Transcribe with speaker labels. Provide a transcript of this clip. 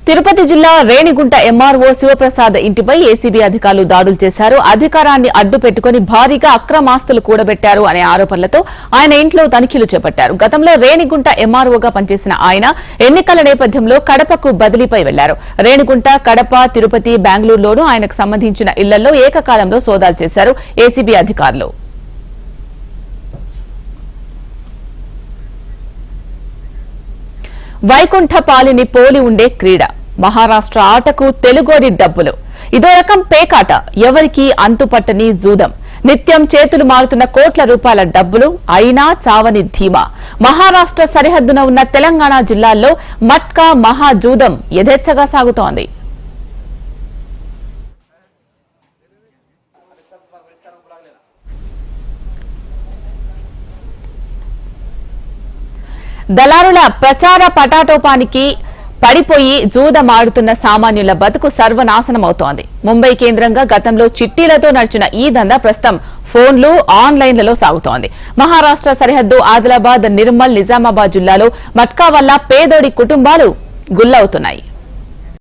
Speaker 1: తిరుపతి జిల్లా రేణిగుంట ఎంఆర్ఓ శివప్రసాద్ ఇంటిపై ఏసీబీ అధికారులు దాడులు చేశారు. అధికారాన్ని అడ్డు పెట్టుకుని భారీగా అక్రమాస్తులు కూడబెట్టారు అనే ఆరోపణలతో ఆయన ఇంట్లో తనిఖీలు చేపట్టారు. గతంలో రేణిగుంట ఎంఆర్ఓగా పనిచేసిన ఆయన ఎన్నికల నేపథ్యంలో కడపకు బదిలీపై వెళ్లారు. రేణిగుంట, కడప, తిరుపతి, బెంగళూరులోనూ ఆయనకు సంబంధించిన ఇళ్లలో ఏకకాలంలో సోదాలు చేశారు ఏసీబీ అధికారులు. వైకుంఠపాలిని పోలి ఉండే క్రీడ మహారాష్ట్ర ఆటకు తెలుగోడి డబ్బులు. ఇదో రకం పేకాట, ఎవరికీ అంతుపట్టని జూదం. నిత్యం చేతులు మారుతున్న కోట్ల రూపాయల డబ్బులు, అయినా చావని ధీమా. మహారాష్ట్ర సరిహద్దున ఉన్న తెలంగాణ జిల్లాల్లో మట్కా మహాజూదం యథేచ్ఛగా సాగుతోంది. దళారుల ప్రచార పటాటోపానికి పడిపోయి జూదమాడుతున్న సామాన్యుల బతుకు సర్వనాశనమవుతోంది. ముంబై కేంద్రంగా గతంలో చిట్టీలతో నడిచిన ఈ దందా ప్రస్తుతం ఫోన్లు, ఆన్లైన్లలో సాగుతోంది. మహారాష్ట్ర సరిహద్దు ఆదిలాబాద్, నిర్మల్, నిజామాబాద్ జిల్లాలో మట్కా వల్ల పేదోడి కుటుంబాలు గుల్లవుతున్నాయి.